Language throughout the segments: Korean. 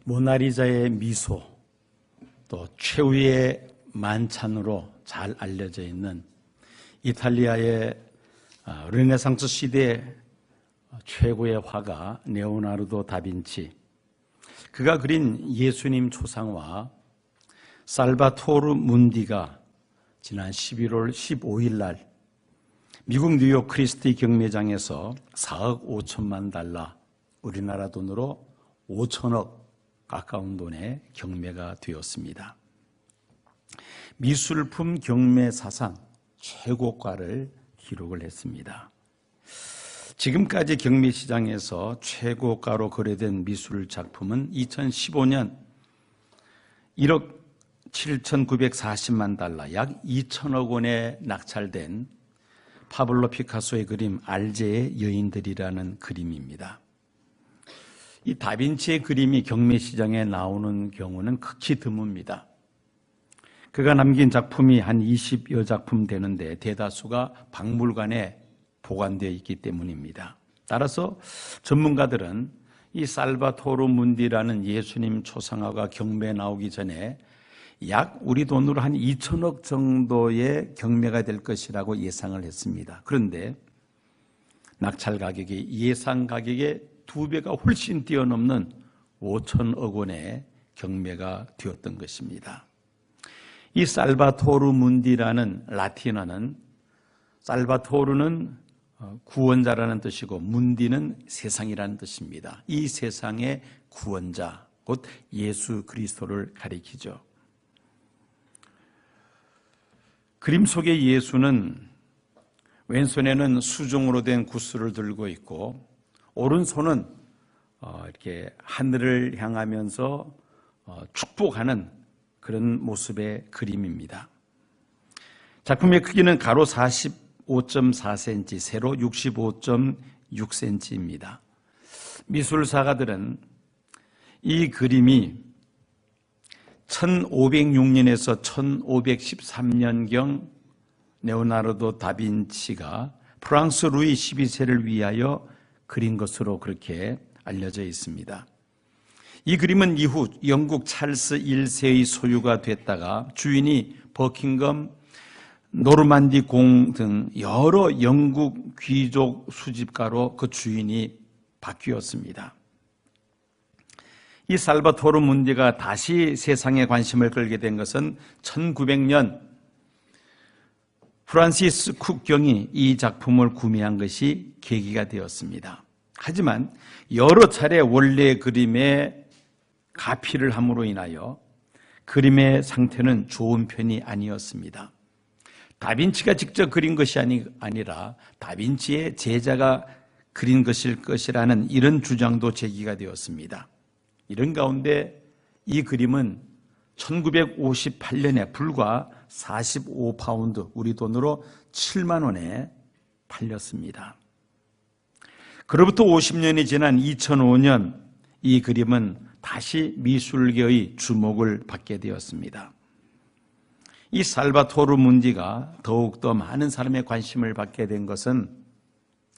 모나리자의 미소, 또 최후의 만찬으로 잘 알려져 있는 이탈리아의 르네상스 시대 최고의 화가 레오나르도 다빈치, 그가 그린 예수님 초상화 살바토르 문디가 지난 11월 15일 날 미국 뉴욕 크리스티 경매장에서 4억 5천만 달러, 우리나라 돈으로 5천억 가까운 돈에 경매가 되었습니다. 미술품 경매 사상 최고가를 기록을 했습니다. 지금까지 경매 시장에서 최고가로 거래된 미술 작품은 2015년 1억 7,940만 달러, 약 2천억 원에 낙찰된 파블로 피카소의 그림 알제의 여인들이라는 그림입니다. 이 다빈치의 그림이 경매 시장에 나오는 경우는 극히 드뭅니다. 그가 남긴 작품이 한 20여 작품 되는데 대다수가 박물관에 보관되어 있기 때문입니다. 따라서 전문가들은 이 살바토르 문디라는 예수님 초상화가 경매에 나오기 전에 약 우리 돈으로 한 2천억 정도의 경매가 될 것이라고 예상을 했습니다. 그런데 낙찰 가격이 예상 가격의 2배가 훨씬 뛰어넘는 5천억 원의 경매가 되었던 것입니다. 이 살바토르 문디라는 라틴어는, 살바토르는 구원자라는 뜻이고 문디는 세상이라는 뜻입니다. 이 세상의 구원자, 곧 예수 그리스도를 가리키죠. 그림 속의 예수는 왼손에는 수종으로 된 구슬을 들고 있고 오른손은 이렇게 하늘을 향하면서 축복하는 그런 모습의 그림입니다. 작품의 크기는 가로 45.4cm, 세로 65.6cm입니다. 미술사가들은 이 그림이 1506년에서 1513년경 레오나르도 다빈치가 프랑스 루이 12세를 위하여 그린 것으로 그렇게 알려져 있습니다. 이 그림은 이후 영국 찰스 1세의 소유가 됐다가 주인이 버킹엄, 노르만디 공 등 여러 영국 귀족 수집가로 그 주인이 바뀌었습니다. 이 살바토르 문디가 다시 세상에 관심을 끌게 된 것은 1900년 프란시스 쿡경이 이 작품을 구매한 것이 계기가 되었습니다. 하지만 여러 차례 원래 그림에 가피를 함으로 인하여 그림의 상태는 좋은 편이 아니었습니다. 다빈치가 직접 그린 것이 아니라 다빈치의 제자가 그린 것일 것이라는 이런 주장도 제기가 되었습니다. 이런 가운데 이 그림은 1958년에 불과 45파운드, 우리 돈으로 7만 원에 팔렸습니다. 그로부터 50년이 지난 2005년 이 그림은 다시 미술계의 주목을 받게 되었습니다. 이 살바토르 문디가 더욱더 많은 사람의 관심을 받게 된 것은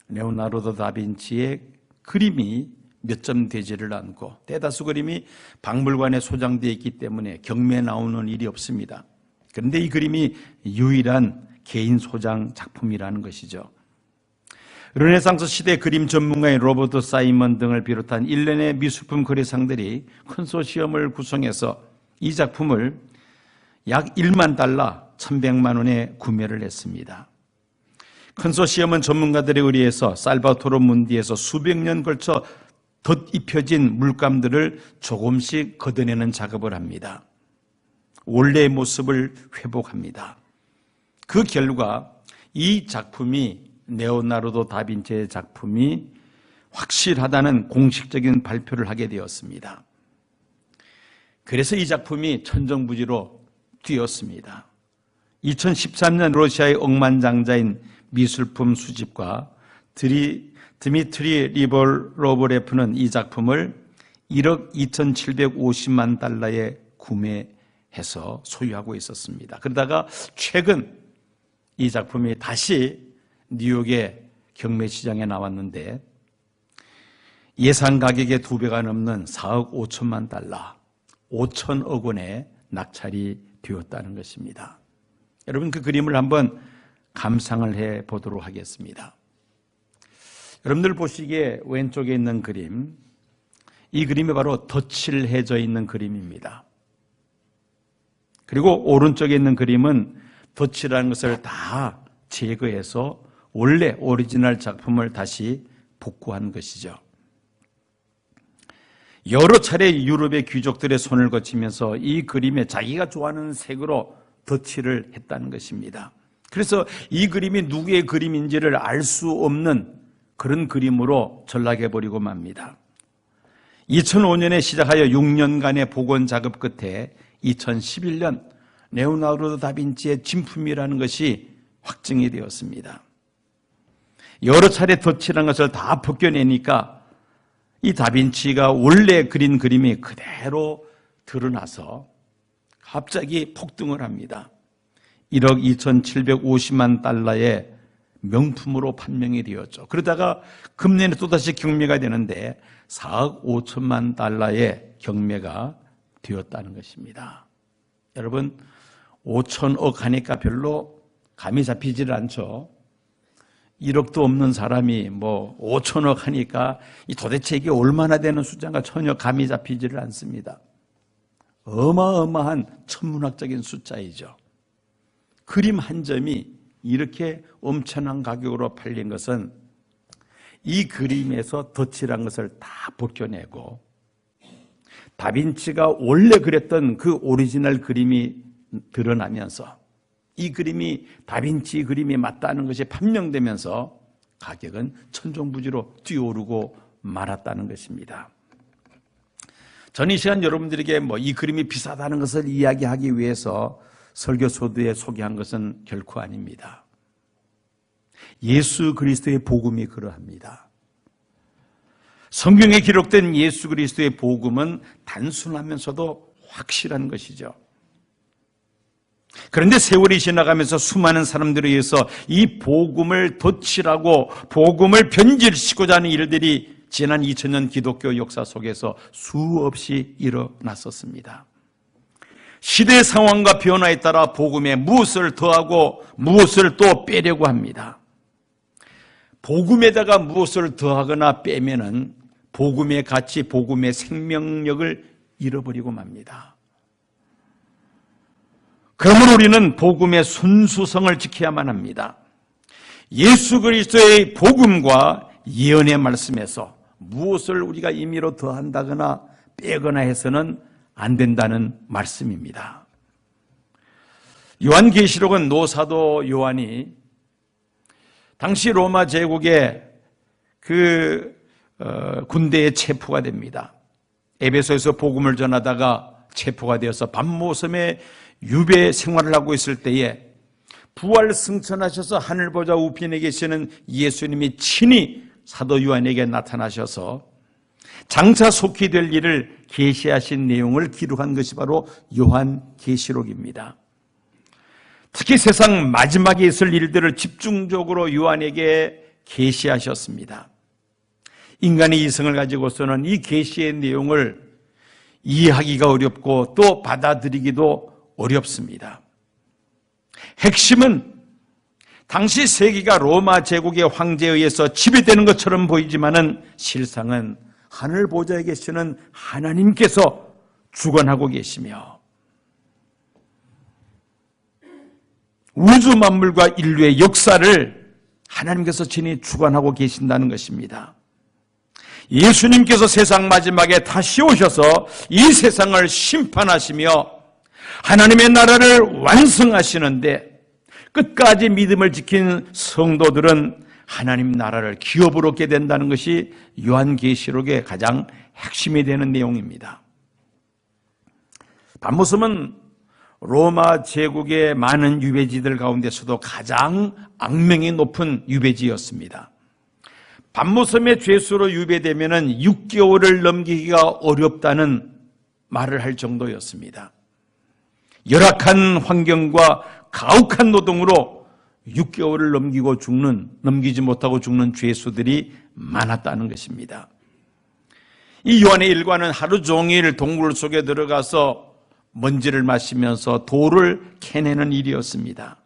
레오나르도 다빈치의 그림이 몇 점 되지를 않고 대다수 그림이 박물관에 소장되어 있기 때문에 경매에 나오는 일이 없습니다. 그런데 이 그림이 유일한 개인 소장 작품이라는 것이죠. 르네상스 시대 그림 전문가인 로버트 사이먼 등을 비롯한 일련의 미술품 거래상들이 컨소시엄을 구성해서 이 작품을 약 1만 달러, 1100만 원에 구매를 했습니다. 컨소시엄은 전문가들에 의해서 살바토르 문디에서 수백 년 걸쳐 덧입혀진 물감들을 조금씩 걷어내는 작업을 합니다. 원래의 모습을 회복합니다. 그 결과 이 작품이 레오나르도 다빈치의 작품이 확실하다는 공식적인 발표를 하게 되었습니다. 그래서 이 작품이 천정부지로 뛰었습니다. 2013년 러시아의 억만장자인 미술품 수집가 드미트리 리볼로브레프는 이 작품을 1억 2,750만 달러에 구매해서 소유하고 있었습니다. 그러다가 최근 이 작품이 다시 뉴욕의 경매시장에 나왔는데 예상 가격의 2배가 넘는 4억 5천만 달러, 5천억 원에 낙찰이 되었다는 것입니다. 여러분, 그 그림을 한번 감상을 해 보도록 하겠습니다. 여러분들 보시기에 왼쪽에 있는 그림, 이 그림이 바로 덧칠해져 있는 그림입니다. 그리고 오른쪽에 있는 그림은 덧칠하는 것을 다 제거해서 원래 오리지널 작품을 다시 복구한 것이죠. 여러 차례 유럽의 귀족들의 손을 거치면서 이 그림에 자기가 좋아하는 색으로 덧칠을 했다는 것입니다. 그래서 이 그림이 누구의 그림인지를 알 수 없는 그런 그림으로 전락해버리고 맙니다. 2005년에 시작하여 6년간의 복원 작업 끝에 2011년 레오나르도 다빈치의 진품이라는 것이 확정이 되었습니다. 여러 차례 덧칠한 것을 다 벗겨내니까 이 다빈치가 원래 그린 그림이 그대로 드러나서 갑자기 폭등을 합니다. 1억 2,750만 달러의 명품으로 판명이 되었죠. 그러다가 금년에 또다시 경매가 되는데 4억 5천만 달러의 경매가 되었다는 것입니다. 여러분, 5천억 하니까 별로 감이 잡히질 않죠. 1억도 없는 사람이 5천억 하니까 도대체 이게 얼마나 되는 숫자가 전혀 감이 잡히지를 않습니다. 어마어마한 천문학적인 숫자이죠. 그림 한 점이 이렇게 엄청난 가격으로 팔린 것은 이 그림에서 덧칠한 것을 다 벗겨내고 다빈치가 원래 그렸던 그 오리지널 그림이 드러나면서 이 그림이 다빈치 그림이 맞다는 것이 판명되면서 가격은 천정부지로 뛰어오르고 말았다는 것입니다. 저는 이 시간 여러분들에게 이 그림이 비싸다는 것을 이야기하기 위해서 설교소두에 소개한 것은 결코 아닙니다. 예수 그리스도의 복음이 그러합니다. 성경에 기록된 예수 그리스도의 복음은 단순하면서도 확실한 것이죠. 그런데 세월이 지나가면서 수많은 사람들에 의해서 이 복음을 덧칠하고 복음을 변질시키고자 하는 일들이 지난 2000년 기독교 역사 속에서 수없이 일어났었습니다. 시대 상황과 변화에 따라 복음에 무엇을 더하고 무엇을 또 빼려고 합니다. 복음에다가 무엇을 더하거나 빼면은 복음의 가치, 복음의 생명력을 잃어버리고 맙니다. 그러므로 우리는 복음의 순수성을 지켜야만 합니다. 예수 그리스도의 복음과 예언의 말씀에서 무엇을 우리가 임의로 더한다거나 빼거나 해서는 안 된다는 말씀입니다. 요한계시록은 노사도 요한이 당시 로마 제국의 군대에 체포가 됩니다. 에베소에서 복음을 전하다가 체포가 되어서 밤모섬에 유배 생활을 하고 있을 때에 부활 승천하셔서 하늘 보좌 우편에 계시는 예수님이 친히 사도 요한에게 나타나셔서 장차 속히 될 일을 계시하신 내용을 기록한 것이 바로 요한계시록입니다. 특히 세상 마지막에 있을 일들을 집중적으로 요한에게 계시하셨습니다. 인간의 이성을 가지고서는 이 계시의 내용을 이해하기가 어렵고 또 받아들이기도 어렵습니다. 핵심은 당시 세계가 로마 제국의 황제에 의해서 지배되는 것처럼 보이지만은 실상은 하늘 보좌에 계시는 하나님께서 주관하고 계시며 우주 만물과 인류의 역사를 하나님께서 친히 주관하고 계신다는 것입니다. 예수님께서 세상 마지막에 다시 오셔서 이 세상을 심판하시며 하나님의 나라를 완성하시는데 끝까지 믿음을 지킨 성도들은 하나님 나라를 기업으로 얻게 된다는 것이 요한계시록의 가장 핵심이 되는 내용입니다. 밤모섬은 로마 제국의 많은 유배지들 가운데서도 가장 악명이 높은 유배지였습니다. 밤모섬의 죄수로 유배되면 6개월을 넘기기가 어렵다는 말을 할 정도였습니다. 열악한 환경과 가혹한 노동으로 6개월을 넘기지 못하고 죽는 죄수들이 많았다는 것입니다. 이 요한의 일과는 하루 종일 동굴 속에 들어가서 먼지를 마시면서 돌을 캐내는 일이었습니다.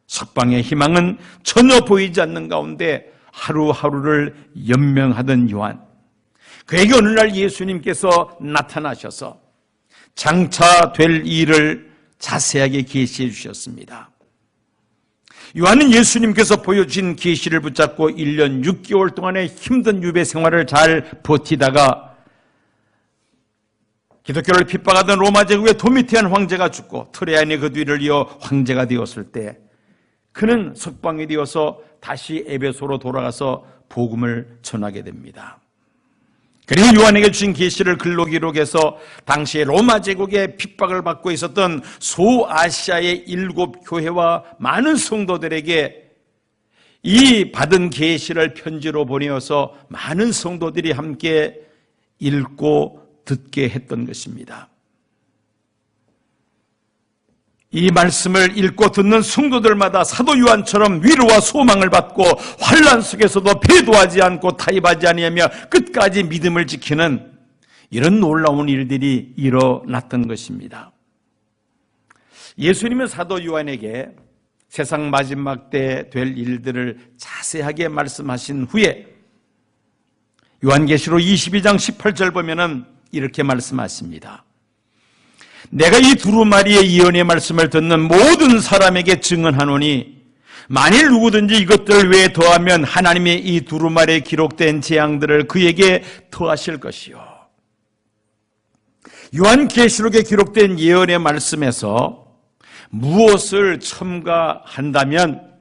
석방의 희망은 전혀 보이지 않는 가운데 하루하루를 연명하던 요한, 그에게 어느 날 예수님께서 나타나셔서 장차 될 일을 자세하게 계시해 주셨습니다. 요한은 예수님께서 보여주신 계시를 붙잡고 1년 6개월 동안의 힘든 유배 생활을 잘 버티다가 기독교를 핍박하던 로마 제국의 도미티안 황제가 죽고 트레안이 그 뒤를 이어 황제가 되었을 때 그는 석방이 되어서 다시 에베소로 돌아가서 복음을 전하게 됩니다. 그리고 요한에게 주신 계시를 글로 기록해서 당시에 로마 제국의 핍박을 받고 있었던 소아시아의 7 교회와 많은 성도들에게 이 받은 계시를 편지로 보내어서 많은 성도들이 함께 읽고 듣게 했던 것입니다. 이 말씀을 읽고 듣는 성도들마다 사도 요한처럼 위로와 소망을 받고 환난 속에서도 배도하지 않고 타협하지 아니하며 끝까지 믿음을 지키는 이런 놀라운 일들이 일어났던 것입니다. 예수님은 사도 요한에게 세상 마지막 때 될 일들을 자세하게 말씀하신 후에 요한계시록 22장 18절 보면은 이렇게 말씀하십니다. 내가 이 두루마리의 예언의 말씀을 듣는 모든 사람에게 증언하노니 만일 누구든지 이것들 외에 더하면 하나님의 이 두루마리에 기록된 재앙들을 그에게 더하실 것이요. 요한계시록에 기록된 예언의 말씀에서 무엇을 첨가한다면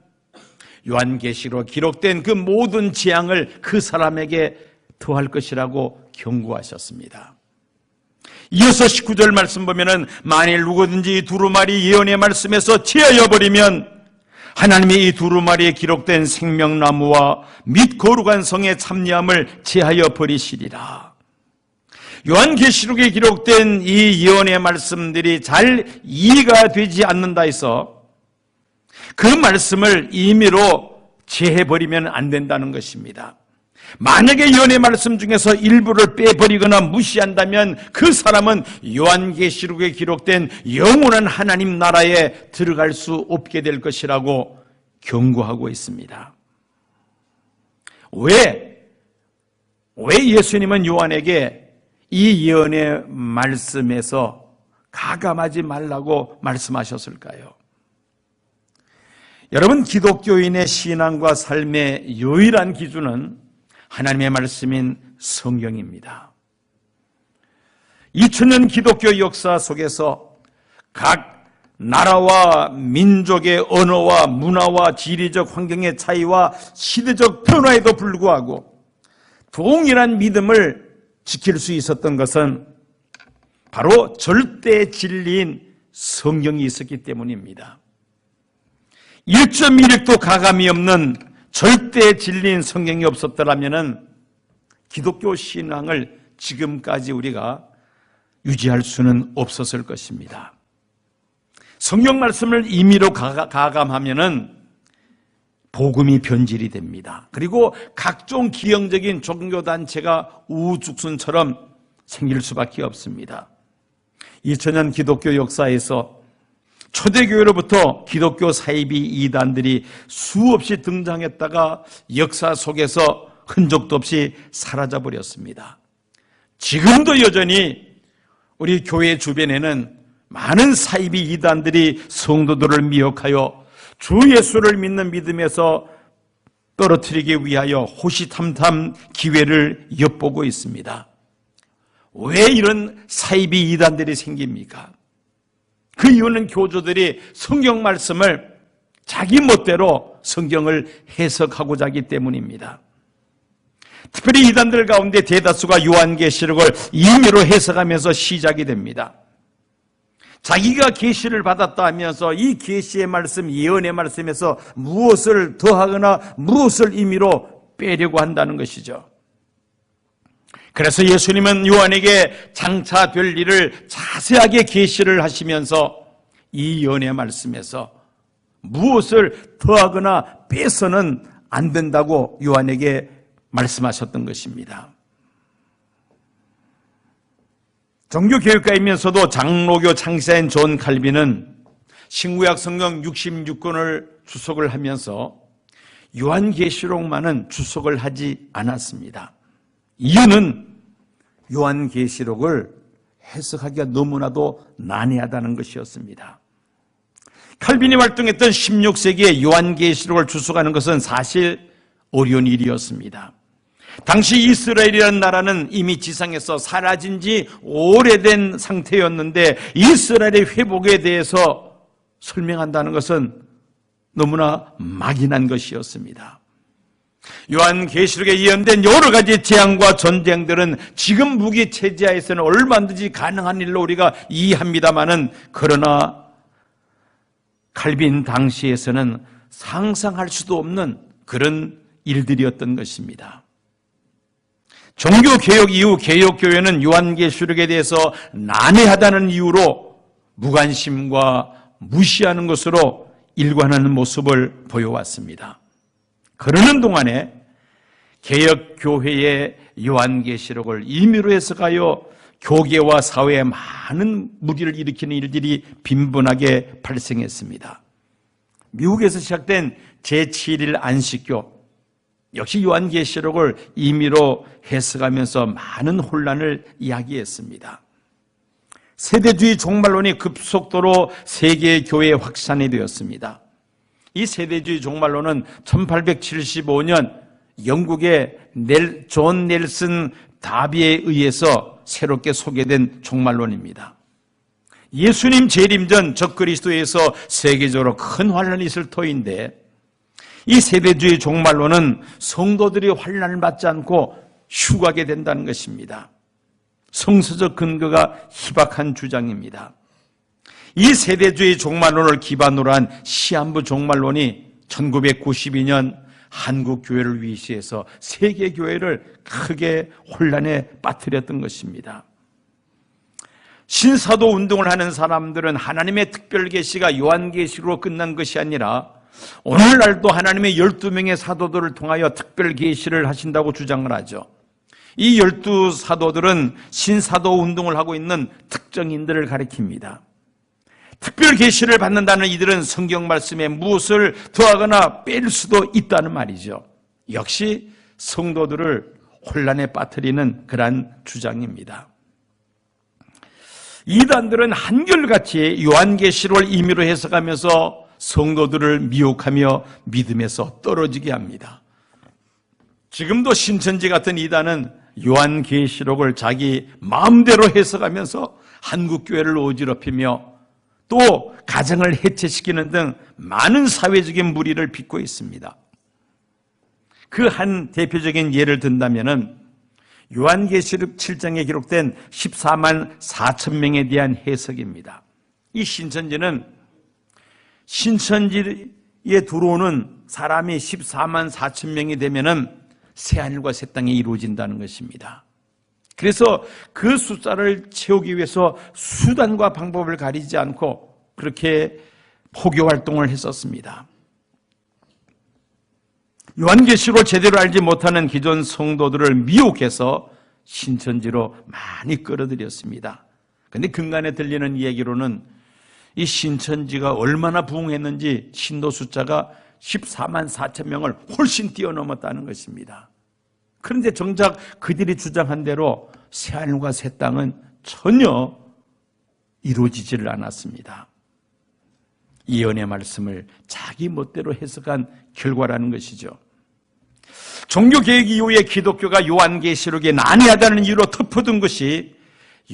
요한계시록에 기록된 그 모든 재앙을 그 사람에게 더할 것이라고 경고하셨습니다. 이어서 19절 말씀 보면은 만일 누구든지 이 두루마리 예언의 말씀에서 제하여 버리면 하나님의 이 두루마리에 기록된 생명나무와 및 거룩한 성의 참여함을 제하여 버리시리라. 요한계시록에 기록된 이 예언의 말씀들이 잘 이해가 되지 않는다 해서 그 말씀을 임의로 제해버리면 안 된다는 것입니다. 만약에 예언의 말씀 중에서 일부를 빼버리거나 무시한다면 그 사람은 요한계시록에 기록된 영원한 하나님 나라에 들어갈 수 없게 될 것이라고 경고하고 있습니다. 왜 예수님은 요한에게 이 예언의 말씀에서 가감하지 말라고 말씀하셨을까요? 여러분, 기독교인의 신앙과 삶의 유일한 기준은 하나님의 말씀인 성경입니다. 2000년 기독교 역사 속에서 각 나라와 민족의 언어와 문화와 지리적 환경의 차이와 시대적 변화에도 불구하고 동일한 믿음을 지킬 수 있었던 것은 바로 절대 진리인 성경이 있었기 때문입니다. 1.1획도 가감이 없는 절대 진리인 성경이 없었더라면 기독교 신앙을 지금까지 우리가 유지할 수는 없었을 것입니다. 성경 말씀을 임의로 가감하면은 복음이 변질이 됩니다. 그리고 각종 기형적인 종교단체가 우후죽순처럼 생길 수밖에 없습니다. 2000년 기독교 역사에서 초대교회로부터 기독교 사이비 이단들이 수없이 등장했다가 역사 속에서 흔적도 없이 사라져버렸습니다. 지금도 여전히 우리 교회 주변에는 많은 사이비 이단들이 성도들을 미혹하여 주 예수를 믿는 믿음에서 떨어뜨리기 위하여 호시탐탐 기회를 엿보고 있습니다. 왜 이런 사이비 이단들이 생깁니까? 그 이유는 교주들이 성경 말씀을 자기 멋대로 성경을 해석하고자 하기 때문입니다. 특별히 이단들 가운데 대다수가 요한계시록을 임의로 해석하면서 시작이 됩니다. 자기가 계시를 받았다 하면서 이 계시의 말씀, 예언의 말씀에서 무엇을 더하거나 무엇을 임의로 빼려고 한다는 것이죠. 그래서 예수님은 요한에게 장차 될 일을 자세하게 계시를 하시면서 이 연의 말씀에서 무엇을 더하거나 빼서는 안 된다고 요한에게 말씀하셨던 것입니다. 종교교육가이면서도 장로교 창시자인 존 칼빈은 신구약 성경 66권을 주석을 하면서 요한계시록만은 주석을 하지 않았습니다. 이유는 요한계시록을 해석하기가 너무나도 난해하다는 것이었습니다. 칼빈이 활동했던 16세기에 요한계시록을 주석하는 것은 사실 어려운 일이었습니다. 당시 이스라엘이라는 나라는 이미 지상에서 사라진 지 오래된 상태였는데 이스라엘의 회복에 대해서 설명한다는 것은 너무나 막연한 것이었습니다. 요한계시록에 예언된 여러 가지 재앙과 전쟁들은 지금 무기 체제하에서는 얼마든지 가능한 일로 우리가 이해합니다마는, 그러나 칼빈 당시에서는 상상할 수도 없는 그런 일들이었던 것입니다. 종교개혁 이후 개혁교회는 요한계시록에 대해서 난해하다는 이유로 무관심과 무시하는 것으로 일관하는 모습을 보여왔습니다. 그러는 동안에 개혁교회의 요한계시록을 임의로 해석하여 교계와 사회에 많은 무리를 일으키는 일들이 빈번하게 발생했습니다. 미국에서 시작된 제7일 안식교, 역시 요한계시록을 임의로 해석하면서 많은 혼란을 이야기했습니다. 세대주의 종말론이 급속도로 세계 교회에 확산이 되었습니다. 이 세대주의 종말론은 1875년 영국의 존 넬슨 다비에 의해서 새롭게 소개된 종말론입니다. 예수님 재림 전 적그리스도에서 세계적으로 큰 환란이 있을 터인데, 이 세대주의 종말론은 성도들이 환난을 받지 않고 휴가게 된다는 것입니다. 성서적 근거가 희박한 주장입니다. 이 세대주의 종말론을 기반으로 한 시한부 종말론이 1992년 한국교회를 위시해서 세계교회를 크게 혼란에 빠뜨렸던 것입니다. 신사도 운동을 하는 사람들은 하나님의 특별 계시가 요한계시로 끝난 것이 아니라 오늘날도 하나님의 12명의 사도들을 통하여 특별 계시를 하신다고 주장을 하죠. 이 12사도들은 신사도 운동을 하고 있는 특정인들을 가리킵니다. 특별 계시를 받는다는 이들은 성경 말씀에 무엇을 더하거나 뺄 수도 있다는 말이죠. 역시 성도들을 혼란에 빠뜨리는 그러한 주장입니다. 이단들은 한결같이 요한계시록을 임의로 해석하면서 성도들을 미혹하며 믿음에서 떨어지게 합니다. 지금도 신천지 같은 이단은 요한계시록을 자기 마음대로 해석하면서 한국교회를 어지럽히며 또 가정을 해체시키는 등 많은 사회적인 무리를 빚고 있습니다. 그 한 대표적인 예를 든다면 요한계시록 7장에 기록된 14만 4천 명에 대한 해석입니다. 이 신천지는 신천지에 들어오는 사람이 14만 4천 명이 되면은 새하늘과 새 땅이 이루어진다는 것입니다. 그래서 그 숫자를 채우기 위해서 수단과 방법을 가리지 않고 그렇게 포교 활동을 했었습니다. 요한계시록을 제대로 알지 못하는 기존 성도들을 미혹해서 신천지로 많이 끌어들였습니다. 그런데 근간에 들리는 얘기로는 이 신천지가 얼마나 부흥했는지 신도 숫자가 14만 4천 명을 훨씬 뛰어넘었다는 것입니다. 그런데 정작 그들이 주장한 대로 새하늘과 새 땅은 전혀 이루어지지를 않았습니다. 예언의 말씀을 자기 멋대로 해석한 결과라는 것이죠. 종교개혁 이후에 기독교가 요한계시록에 난해하다는 이유로 덮어둔 것이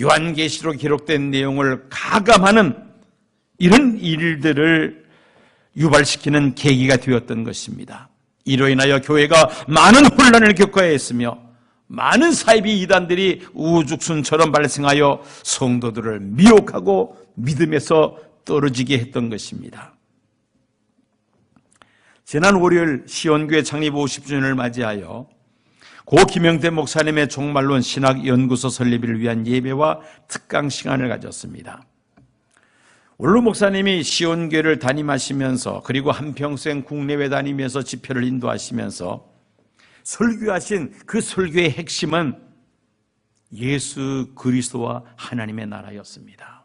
요한계시록에 기록된 내용을 가감하는 이런 일들을 유발시키는 계기가 되었던 것입니다. 이로 인하여 교회가 많은 혼란을 겪어야 했으며 많은 사이비 이단들이 우죽순처럼 발생하여 성도들을 미혹하고 믿음에서 떨어지게 했던 것입니다. 지난 월요일 시온교회 창립 50주년을 맞이하여 고 김영태 목사님의 종말론 신학연구소 설립을 위한 예배와 특강 시간을 가졌습니다. 원로 목사님이 시온교회를 담임하시면서 그리고 한평생 국내외 다니면서 집회를 인도하시면서 설교하신 그 설교의 핵심은 예수 그리스도와 하나님의 나라였습니다.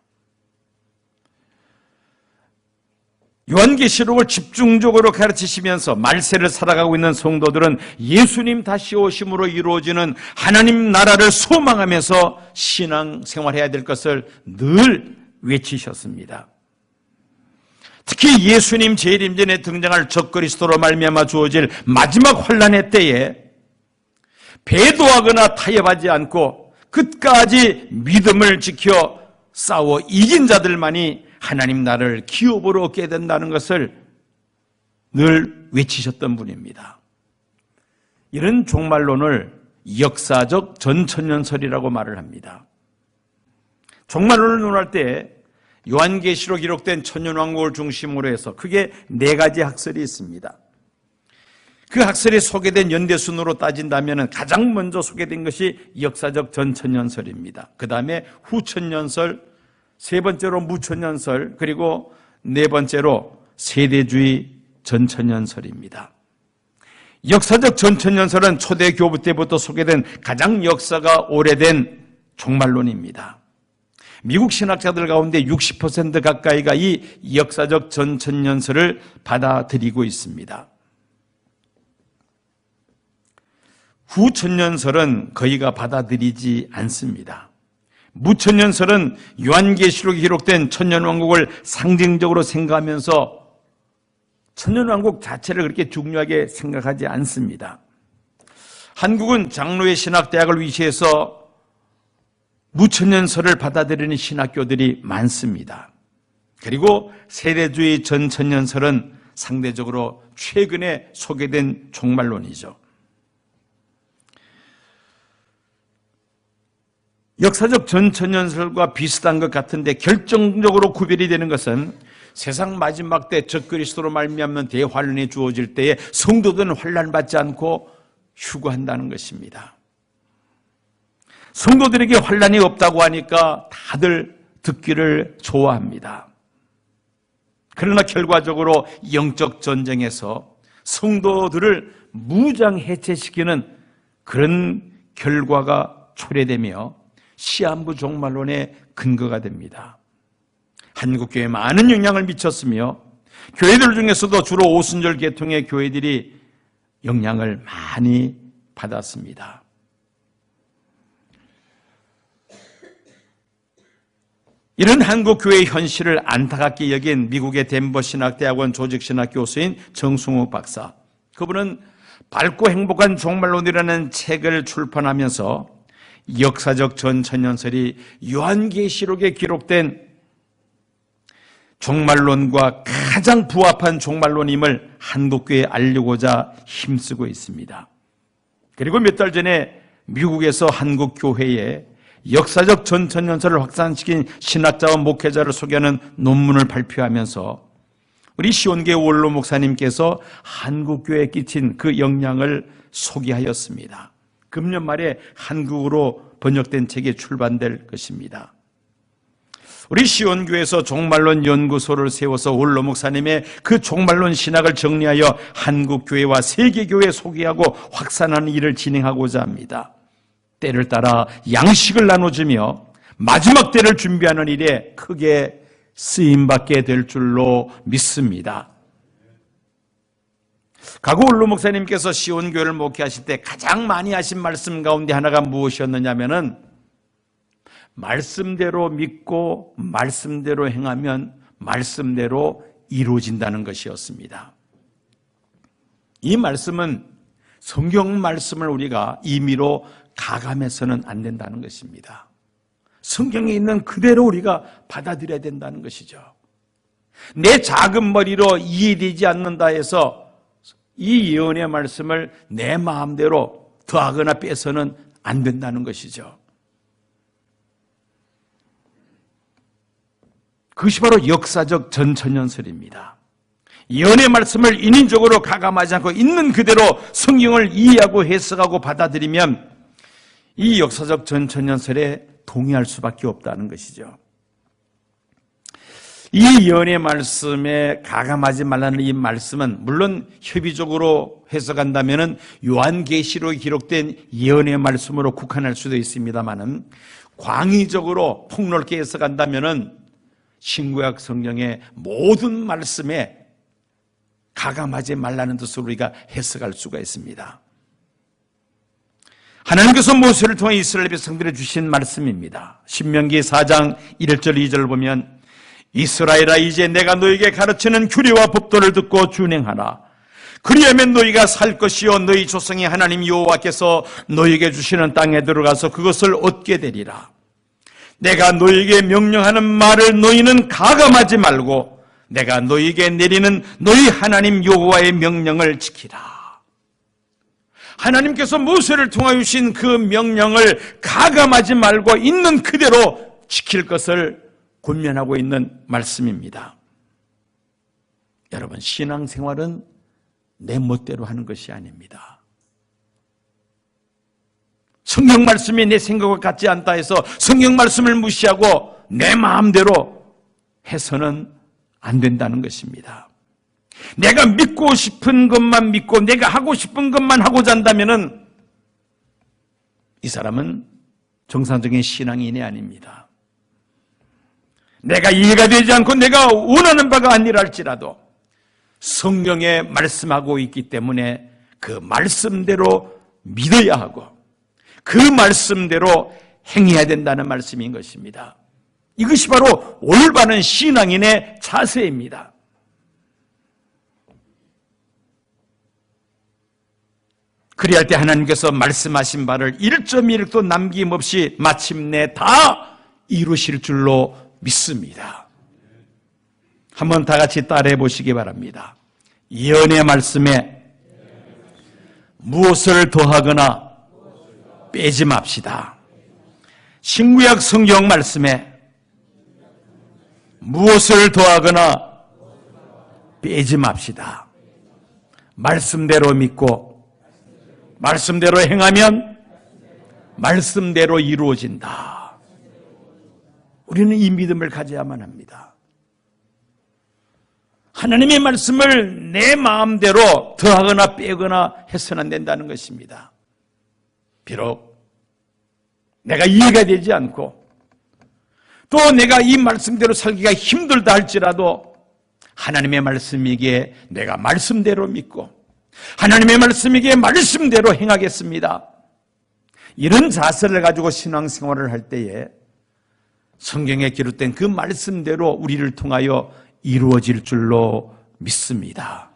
요한계시록을 집중적으로 가르치시면서 말세를 살아가고 있는 성도들은 예수님 다시 오심으로 이루어지는 하나님 나라를 소망하면서 신앙생활해야 될 것을 늘 외치셨습니다. 특히 예수님 재림전에 등장할 적그리스도로 말미암아 주어질 마지막 환난의 때에 배도하거나 타협하지 않고 끝까지 믿음을 지켜 싸워 이긴 자들만이 하나님 나라를 기업으로 얻게 된다는 것을 늘 외치셨던 분입니다. 이런 종말론을 역사적 전천년설이라고 말을 합니다. 종말론을 논할 때 요한계시록 기록된 천년왕국을 중심으로 해서 크게 4가지 학설이 있습니다. 그 학설에 소개된 연대순으로 따진다면 가장 먼저 소개된 것이 역사적 전천년설입니다. 그 다음에 후천년설, 세 번째로 무천년설, 그리고 네 번째로 세대주의 전천년설입니다. 역사적 전천년설은 초대교부 때부터 소개된 가장 역사가 오래된 종말론입니다. 미국 신학자들 가운데 60% 가까이가 이 역사적 전천년설을 받아들이고 있습니다. 후천년설은 거의가 받아들이지 않습니다. 무천년설은 요한계시록에 기록된 천년왕국을 상징적으로 생각하면서 천년왕국 자체를 그렇게 중요하게 생각하지 않습니다. 한국은 장로의 신학대학을 위시해서 무천년설을 받아들이는 신학교들이 많습니다. 그리고 세대주의 전천년설은 상대적으로 최근에 소개된 종말론이죠. 역사적 전천년설과 비슷한 것 같은데 결정적으로 구별이 되는 것은 세상 마지막 때 적그리스도로 말미암는 대환란이 주어질 때에 성도들은 환난받지 않고 휴거한다는 것입니다. 성도들에게 환난이 없다고 하니까 다들 듣기를 좋아합니다. 그러나 결과적으로 영적 전쟁에서 성도들을 무장해체시키는 그런 결과가 초래되며 시한부 종말론의 근거가 됩니다. 한국교회에 많은 영향을 미쳤으며 교회들 중에서도 주로 오순절 계통의 교회들이 영향을 많이 받았습니다. 이런 한국교회의 현실을 안타깝게 여긴 미국의 덴버 신학대학원 조직신학 교수인 정승욱 박사, 그분은 밝고 행복한 종말론이라는 책을 출판하면서 역사적 전천년설이 요한계시록에 기록된 종말론과 가장 부합한 종말론임을 한국교회에 알리고자 힘쓰고 있습니다. 그리고 몇 달 전에 미국에서 한국교회에 역사적 전천년설을 확산시킨 신학자와 목회자를 소개하는 논문을 발표하면서 우리 시온교회 원로 목사님께서 한국교회에 끼친 그 영향을 소개하였습니다. 금년 말에 한국어로 번역된 책이 출간될 것입니다. 우리 시온교회에서 종말론 연구소를 세워서 원로 목사님의 그 종말론 신학을 정리하여 한국교회와 세계교회에 소개하고 확산하는 일을 진행하고자 합니다. 때를 따라 양식을 나눠주며 마지막 때를 준비하는 일에 크게 쓰임받게 될 줄로 믿습니다. 가고 원로 목사님께서 시온교회를 목회하실 때 가장 많이 하신 말씀 가운데 하나가 무엇이었느냐면은 말씀대로 믿고 말씀대로 행하면 말씀대로 이루어진다는 것이었습니다. 이 말씀은 성경 말씀을 우리가 임의로 가감해서는 안 된다는 것입니다. 성경에 있는 그대로 우리가 받아들여야 된다는 것이죠. 내 작은 머리로 이해되지 않는다 해서 이 예언의 말씀을 내 마음대로 더하거나 빼서는 안 된다는 것이죠. 그것이 바로 역사적 전천년설입니다. 예언의 말씀을 인위적으로 가감하지 않고 있는 그대로 성경을 이해하고 해석하고 받아들이면 이 역사적 전천년설에 동의할 수밖에 없다는 것이죠. 이 예언의 말씀에 가감하지 말라는 이 말씀은 물론 협의적으로 해석한다면 요한계시록에 기록된 예언의 말씀으로 국한할 수도 있습니다만은 광의적으로 폭넓게 해석한다면 신구약 성경의 모든 말씀에 가감하지 말라는 뜻으로 우리가 해석할 수가 있습니다. 하나님께서 모세를 통해 이스라엘 백성들에 주신 말씀입니다. 신명기 4장 1절 2절을 보면 이스라엘아 이제 내가 너에게 가르치는 규례와 법도를 듣고 준행하라. 그리하면 너희가 살 것이요 너희 조상의 하나님 여호와께서 너희에게 주시는 땅에 들어가서 그것을 얻게 되리라. 내가 너희에게 명령하는 말을 너희는 가감하지 말고 내가 너희에게 내리는 너희 하나님 여호와의 명령을 지키라. 하나님께서 모세를 통하여 주신 그 명령을 가감하지 말고 있는 그대로 지킬 것을 권면하고 있는 말씀입니다. 여러분, 신앙생활은 내 멋대로 하는 것이 아닙니다. 성경 말씀이 내 생각과 같지 않다 해서 성경 말씀을 무시하고 내 마음대로 해서는 안 된다는 것입니다. 내가 믿고 싶은 것만 믿고 내가 하고 싶은 것만 하고자 한다면은 이 사람은 정상적인 신앙인이 아닙니다. 내가 이해가 되지 않고 내가 원하는 바가 아니랄지라도 성경에 말씀하고 있기 때문에 그 말씀대로 믿어야 하고 그 말씀대로 행해야 된다는 말씀인 것입니다. 이것이 바로 올바른 신앙인의 자세입니다. 그리할 때 하나님께서 말씀하신 바를 1.1도 남김없이 마침내 다 이루실 줄로 믿습니다. 한번 다 같이 따라해 보시기 바랍니다. 예언의 말씀에 무엇을 더하거나 빼지 맙시다. 신구약 성경 말씀에 무엇을 더하거나 빼지 맙시다. 말씀대로 믿고 말씀대로 행하면 말씀대로 이루어진다. 우리는 이 믿음을 가져야만 합니다. 하나님의 말씀을 내 마음대로 더하거나 빼거나 해서는 안 된다는 것입니다. 비록 내가 이해가 되지 않고 또 내가 이 말씀대로 살기가 힘들다 할지라도 하나님의 말씀이기에 내가 말씀대로 믿고 하나님의 말씀이기에 말씀대로 행하겠습니다. 이런 자세를 가지고 신앙생활을 할 때에 성경에 기록된 그 말씀대로 우리를 통하여 이루어질 줄로 믿습니다.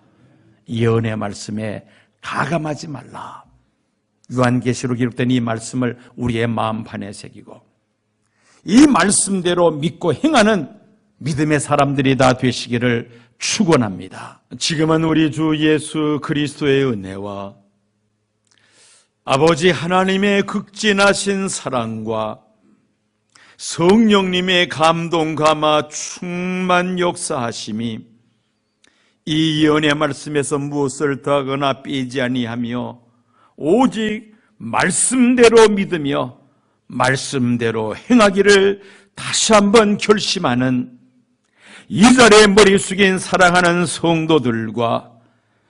예언의 말씀에 가감하지 말라. 요한계시록 기록된 이 말씀을 우리의 마음판에 새기고 이 말씀대로 믿고 행하는 믿음의 사람들이 다 되시기를 축원합니다. 지금은 우리 주 예수 그리스도의 은혜와 아버지 하나님의 극진하신 사랑과 성령님의 감동 감화 충만 역사하심이 이 예언의 말씀에서 무엇을 더하거나 빼지 아니하며 오직 말씀대로 믿으며 말씀대로 행하기를 다시 한번 결심하는 이 자리에 머리 숙인 사랑하는 성도들과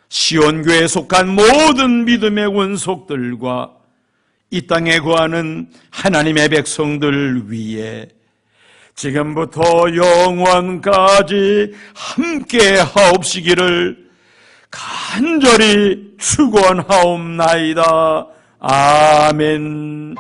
시온교회에 속한 모든 믿음의 원속들과 이 땅에 거하는 하나님의 백성들 위에 지금부터 영원까지 함께 하옵시기를 간절히 축원하옵나이다. 아멘.